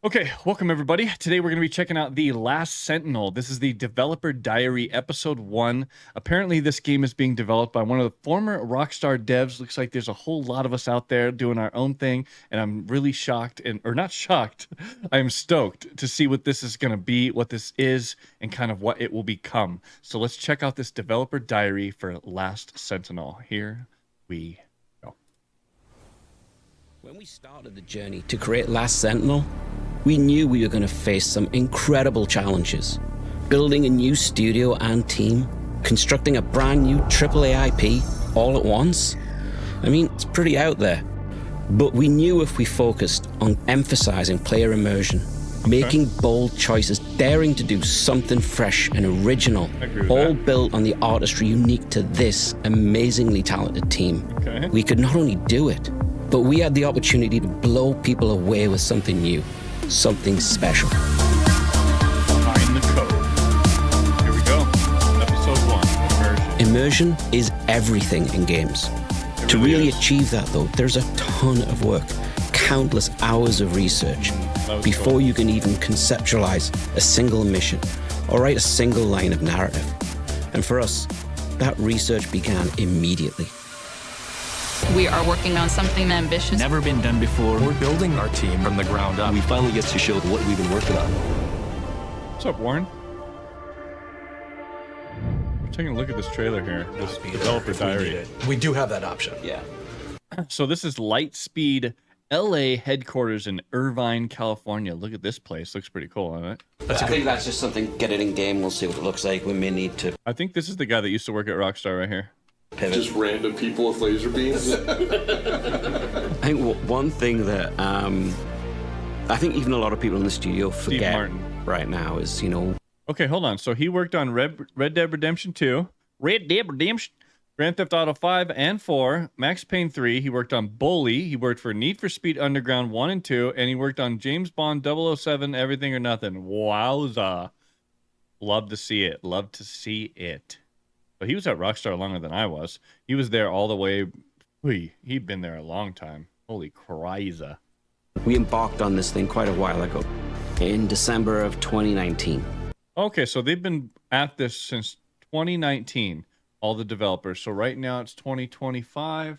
Okay, welcome everybody. Today we're going to be checking out The Last Sentinel. This is the developer diary, episode 1. Apparently this game is being developed by one of the former Rockstar devs. Looks like there's a whole lot of us out there doing our own thing, and I'm really shocked, or not shocked, I am stoked to see what this is going to be, what this is, and kind of what it will become. So let's check out this developer diary for Last Sentinel. Here we go. When we started the journey to create Last Sentinel, we knew we were going to face some incredible challenges. Building a new studio and team, constructing a brand new AAA IP all at once. I mean, it's pretty out there. But we knew if we focused on emphasizing player immersion, making bold choices, daring to do something fresh and original, all built on the artistry unique to this amazingly talented team, we could not only do it, but we had the opportunity to blow people away with something new. Something special. Find the code. Here we go. Episode 1, Immersion. Immersion is everything in games. To really achieve that, though, there's a ton of work, countless hours of research before you can even conceptualize a single mission or write a single line of narrative. And for us, that research began immediately. We are working on something ambitious. Never been done before. We're building our team from the ground up. We finally get to show what we've been working on. What's up, Warren? We're taking a look at this trailer here. This developer diary. We do have that option. Yeah. So this is Lightspeed LA headquarters in Irvine, California. Look at this place. Looks pretty cool, isn't it? I think that's just something, get it in game, we'll see what it looks like. We may need to I think this is the guy that used to work at Rockstar right here. pivot. Just random people with laser beams. I think one thing that I think even a lot of people in the studio forget right now is, Okay, hold on. So he worked on Red Dead Redemption 2, Red Dead Redemption, Grand Theft Auto 5 and 4, Max Payne 3. He worked on Bully. He worked for Need for Speed Underground 1 and 2, and he worked on James Bond 007, Everything or Nothing. Wowza. Love to see it. Love to see it. But he was at Rockstar longer than I was. He was there all the way. He'd been there a long time. Holy cryza. We embarked on this thing quite a while ago, in December of 2019. Okay, so they've been at this since 2019, all the developers. So right now it's 2025.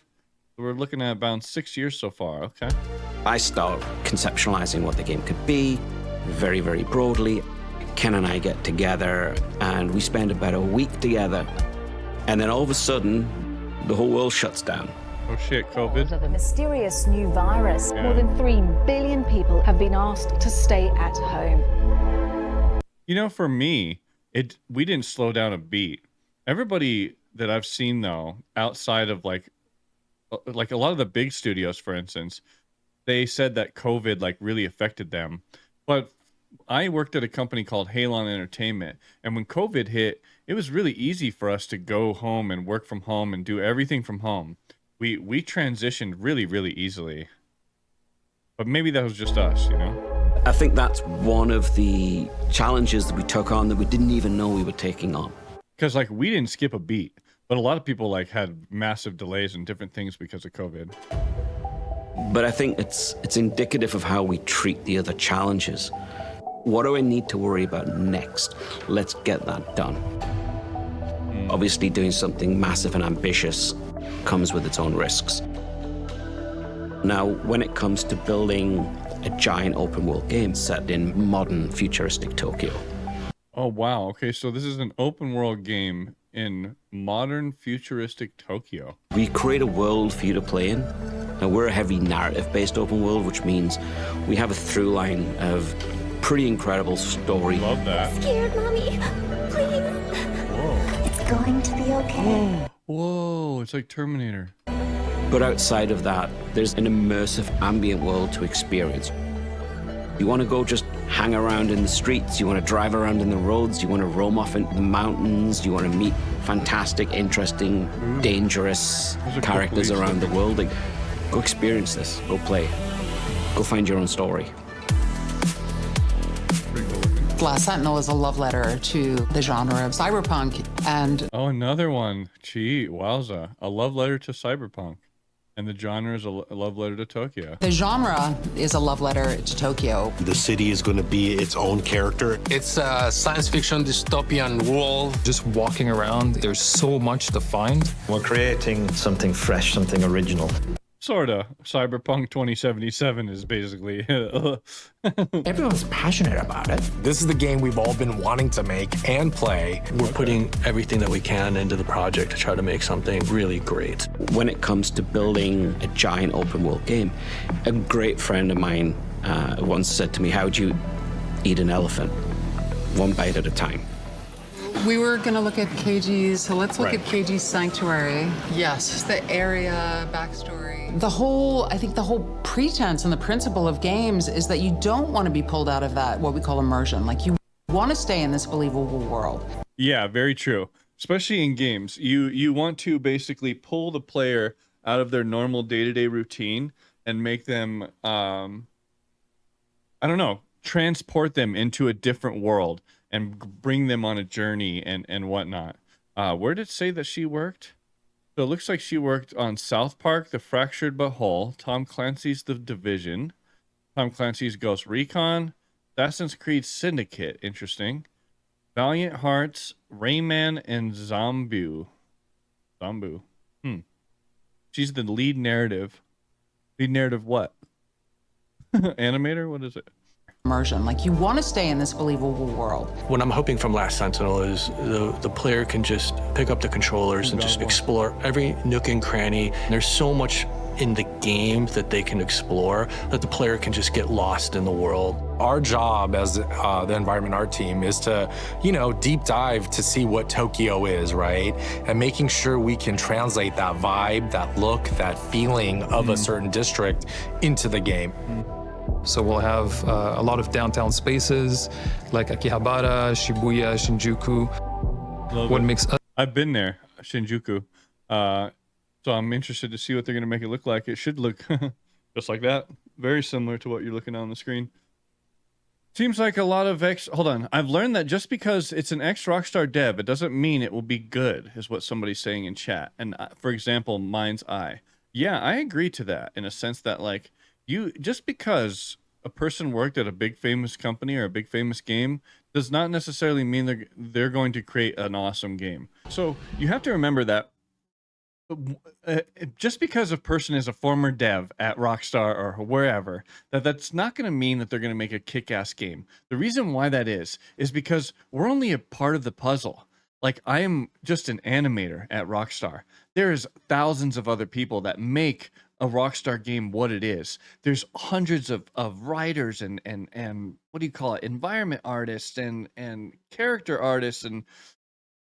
We're looking at about 6 years so far. Okay. I start conceptualizing what the game could be, very, very broadly. Ken and I get together, and we spend about a week together. And then all of a sudden, the whole world shuts down. Oh shit, COVID. Of a mysterious new virus. Yeah. More than 3 billion people have been asked to stay at home. For me, we didn't slow down a beat. Everybody that I've seen though, outside of like a lot of the big studios, for instance, they said that COVID really affected them. But I worked at a company called Halon Entertainment, and when COVID hit, it was really easy for us to go home and work from home and do everything from home. We transitioned really, really easily. But maybe that was just us, I think that's one of the challenges that we took on that we didn't even know we were taking on. Because we didn't skip a beat, but a lot of people had massive delays and different things because of COVID. But I think it's indicative of how we treat the other challenges. What do I need to worry about next? Let's get that done. Obviously, doing something massive and ambitious comes with its own risks. Now, when it comes to building a giant open world game set in modern futuristic Tokyo. Oh, wow. Okay, so this is an open world game in modern futuristic Tokyo. We create a world for you to play in. Now, we're a heavy narrative-based open world, which means we have a through line of pretty incredible story. Love that. Scared, Mommy. Please. Whoa. It's going to be okay. Whoa, it's like Terminator. But outside of that, there's an immersive ambient world to experience. You want to go just hang around in the streets, you want to drive around in the roads, you want to roam off into the mountains, you want to meet fantastic, interesting, dangerous characters around the world. Go experience this, go play, go find your own story. Last Sentinel is a love letter to the genre of cyberpunk, and Oh, another one. Gee, wowza. A love letter to Cyberpunk. And the genre is a love letter to Tokyo. The genre is a love letter to Tokyo. The city is going to be its own character. It's a science fiction dystopian world. Just walking around, there's so much to find. We're creating something fresh, something original. Sorta. Cyberpunk 2077 is basically. Everyone's passionate about it. This is the game we've all been wanting to make and play. We're putting everything that we can into the project to try to make something really great. When it comes to building a giant open world game, a great friend of mine once said to me, how would you eat an elephant? One bite at a time. We were going to look at KG's, so let's look at KG's Sanctuary. Yes, the area, backstory. I think the whole pretense and the principle of games is that you don't want to be pulled out of that, what we call immersion. Like, you want to stay in this believable world. Yeah, very true. Especially in games. You want to basically pull the player out of their normal day-to-day routine and make them, I don't know, transport them into a different world and bring them on a journey and whatnot. Where did it say that she worked? So it looks like she worked on South Park, The Fractured But Whole, Tom Clancy's The Division, Tom Clancy's Ghost Recon, Assassin's Creed Syndicate, interesting, Valiant Hearts, Rayman, and Zombu. She's the lead narrative. Lead narrative what? Animator? What is it? Immersion. Like, you want to stay in this believable world. What I'm hoping from Last Sentinel is the player can just pick up the controllers and just explore every nook and cranny. There's so much in the game that they can explore that the player can just get lost in the world. Our job as the environment art team is to, deep dive to see what Tokyo is, right? And making sure we can translate that vibe, that look, that feeling of a certain district into the game. So we'll have a lot of downtown spaces like Akihabara, Shibuya, Shinjuku. What makes us... I've been there, Shinjuku. So I'm interested to see what they're going to make it look like. It should look just like that. Very similar to what you're looking at on the screen. Seems like a lot of hold on. I've learned that just because it's an ex-Rockstar dev, it doesn't mean it will be good, is what somebody's saying in chat. And for example, Mind's Eye. Yeah, I agree to that in a sense that, like, just because a person worked at a big famous company or a big famous game does not necessarily mean they're going to create an awesome game. So you have to remember that just because a person is a former dev at Rockstar or wherever, that's not going to mean that they're going to make a kick-ass game. The reason why that is because we're only a part of the puzzle. Like, I am just an animator at Rockstar. There's thousands of other people that make a Rockstar game what it is. There's hundreds of writers and what do you call it? Environment artists and character artists and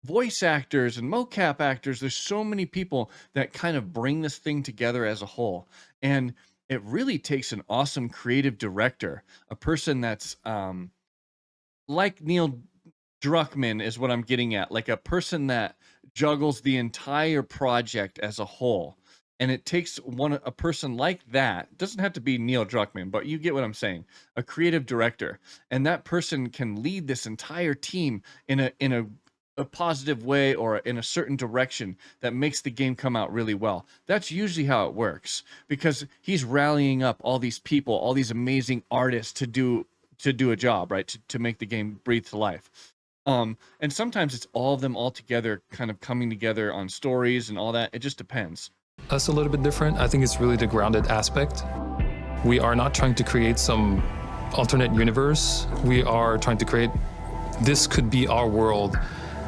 voice actors and mocap actors. There's so many people that kind of bring this thing together as a whole. And it really takes an awesome creative director, a person that's like Neil Druckmann is what I'm getting at, like a person that juggles the entire project as a whole. And it takes a person like that. It doesn't have to be Neil Druckmann, but you get what I'm saying. A creative director, and that person can lead this entire team in a positive way or in a certain direction that makes the game come out really well. That's usually how it works, because he's rallying up all these people, all these amazing artists to do a job, right? To make the game breathe to life. And sometimes it's all of them all together, kind of coming together on stories and all that. It just depends. Us a little bit different. I think it's really the grounded aspect. We are not trying to create some alternate universe. We are trying to create, this could be our world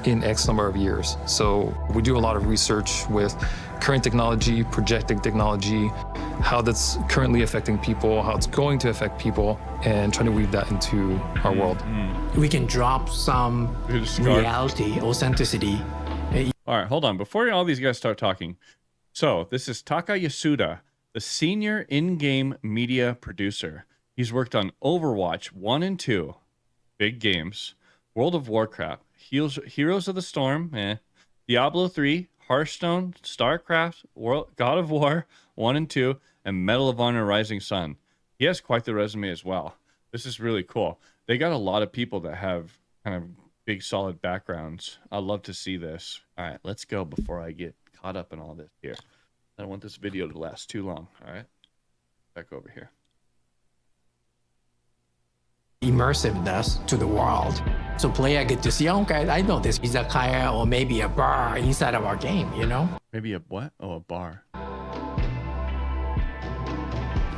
in X number of years. So we do a lot of research with current technology, projecting technology, how that's currently affecting people, how it's going to affect people, and trying to weave that into our world. We can drop some reality, authenticity. All right, hold on. Before all these guys start talking, so this is Taka Yasuda, the senior in-game media producer. He's worked on Overwatch 1 and 2, big games, World of Warcraft, Heroes of the Storm, Diablo 3, Hearthstone, StarCraft, God of War 1 and 2, and Medal of Honor Rising Sun. He has quite the resume as well. This is really cool. They got a lot of people that have kind of big, solid backgrounds. I'd love to see this. All right, let's go before I get caught up in all this here. I don't want this video to last too long. All right. Back over here. Immersiveness to the world. So player get to see, okay, I know this izakaya or maybe a bar inside of our game, you know? Maybe a what? Oh, a bar.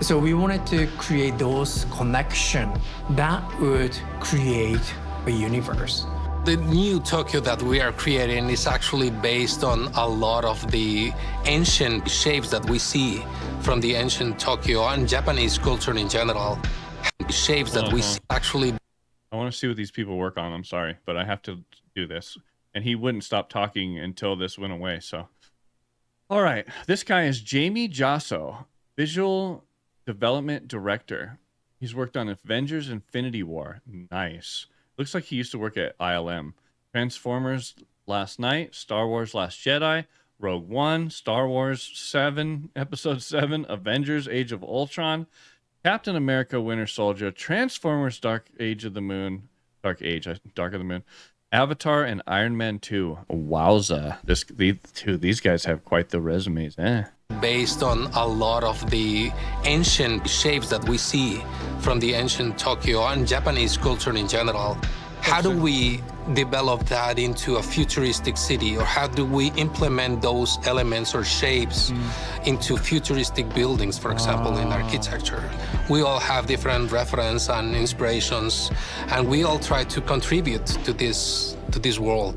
So we wanted to create those connections that would create a universe. The new Tokyo that we are creating is actually based on a lot of the ancient shapes that we see from the ancient Tokyo and Japanese culture in general. Shapes that we see actually. I want to see what these people work on. I'm sorry, but I have to do this. And he wouldn't stop talking until this went away. So, all right. This guy is Jamie Josso, Visual Development Director. He's worked on Avengers Infinity War. Nice. Looks like he used to work at ILM. Transformers Last Night, Star Wars Last Jedi, Rogue One, Star Wars 7, Episode 7, Avengers Age of Ultron, Captain America Winter Soldier, Transformers Dark of the Moon, Avatar, and Iron Man 2. Wowza. These guys have quite the resumes, Based on a lot of the ancient shapes that we see from the ancient Tokyo and Japanese culture in general. How do we develop that into a futuristic city, or how do we implement those elements or shapes into futuristic buildings, for example, in architecture? We all have different reference and inspirations, and we all try to contribute to this world.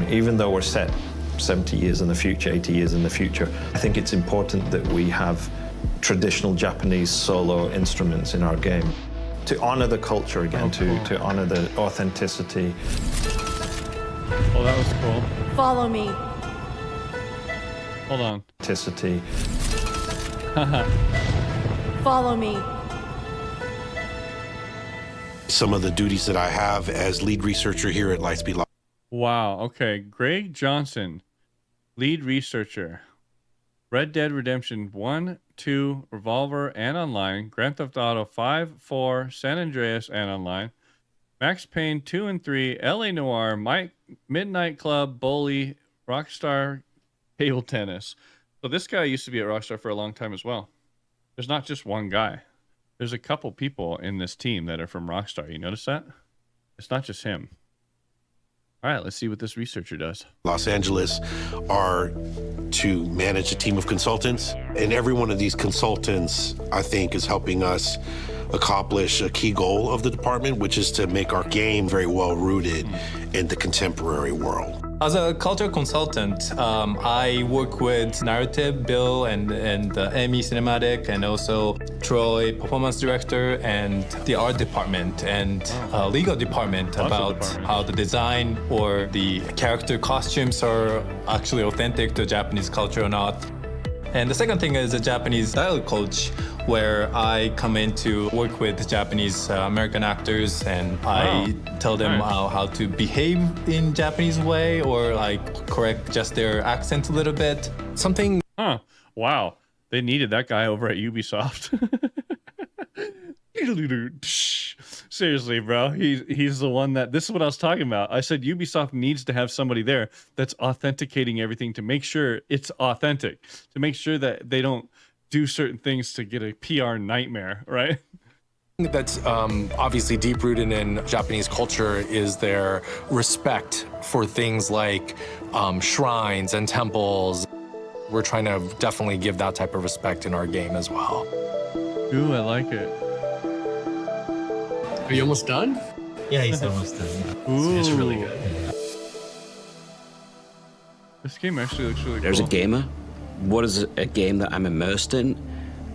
Even though we're set 70 years in the future, 80 years in the future, I think it's important that we have traditional Japanese solo instruments in our game to honor the culture again, to honor the authenticity. Oh, that was cool. Follow me. Hold on. Authenticity. Follow me. Some of the duties that I have as lead researcher here at Lightspeed Live. Wow. Okay. Greg Johnson, lead researcher. Red Dead Redemption 1, 2, Revolver, and Online. Grand Theft Auto 5, 4, San Andreas, and Online. Max Payne 2 and 3, LA Noire, Midnight Club, Bully, Rockstar, Table Tennis. So this guy used to be at Rockstar for a long time as well. There's not just one guy. There's a couple people in this team that are from Rockstar. You notice that? It's not just him. All right, let's see what this researcher does. Los Angeles are to manage a team of consultants, and every one of these consultants, I think, is helping us accomplish a key goal of the department, which is to make our game very well rooted in the contemporary world. As a culture consultant, I work with narrative, Bill, and Emmy Cinematic, and also Troy, performance director, and the art department and legal department about how the design or the character costumes are actually authentic to Japanese culture or not. And the second thing is a Japanese dialogue coach, where I come in to work with Japanese American actors, and I tell them how to behave in Japanese way, or like correct just their accent a little bit. Something. Wow. They needed that guy over at Ubisoft. Seriously, bro. He's the one that, this is what I was talking about. I said Ubisoft needs to have somebody there that's authenticating everything to make sure it's authentic, to make sure that they don't do certain things to get a PR nightmare, right? That's obviously deep-rooted in Japanese culture is their respect for things like shrines and temples. We're trying to definitely give that type of respect in our game as well. Ooh, I like it. Are you almost done? Yeah, he's almost done. Ooh. It's really good. This game actually looks really There's cool. a gamer. What is a game that I'm immersed in?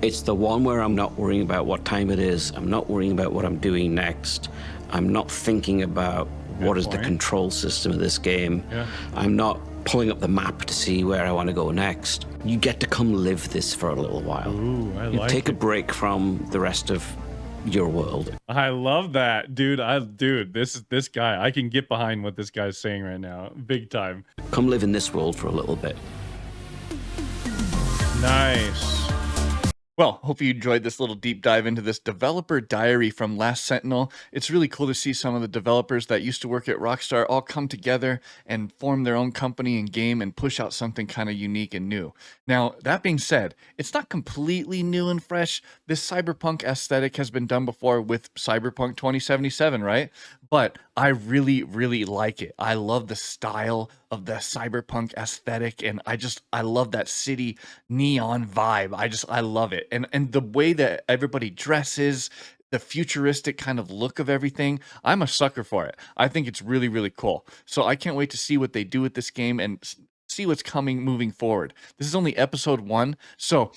It's the one where I'm not worrying about what time it is. I'm not worrying about what I'm doing next. I'm not thinking about what is the control system of this game. Yeah. I'm not pulling up the map to see where I want to go next. You get to come live this for a little while. Ooh, I you like take a it. break from the rest of your world. I love that, dude. This guy, I can get behind what this guy's saying right now, big time. Come live in this world for a little bit. Nice. Well, hope you enjoyed this little deep dive into this developer diary from Last Sentinel. It's really cool to see some of the developers that used to work at Rockstar all come together and form their own company and game and push out something kind of unique and new. Now, that being said, it's not completely new and fresh. This cyberpunk aesthetic has been done before with Cyberpunk 2077, right? But I really, really like it. I love the style of the cyberpunk aesthetic, and I love that city neon vibe. I love it. And the way that everybody dresses, the futuristic kind of look of everything, I'm a sucker for it. I think it's really, really cool. So I can't wait to see what they do with this game and see what's coming moving forward. This is only episode 1, so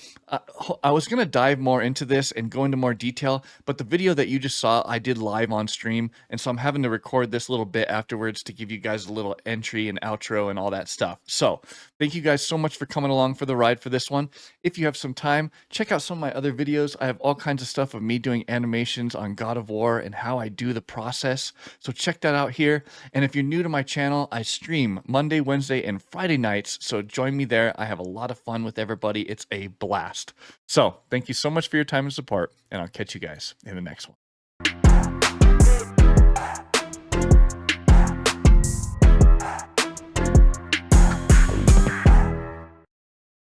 I was going to dive more into this and go into more detail, but the video that you just saw I did live on stream, and so I'm having to record this little bit afterwards to give you guys a little entry and outro and all that stuff. So thank you guys so much for coming along for the ride for this one. If you have some time, check out some of my other videos. I have all kinds of stuff of me doing animations on God of War and how I do the process, so check that out here. And if you're new to my channel, I stream Monday, Wednesday, and Friday nights, so join me there. I have a lot of fun with everybody. It's a blast. So thank you so much for your time and support, and I'll catch you guys in the next one.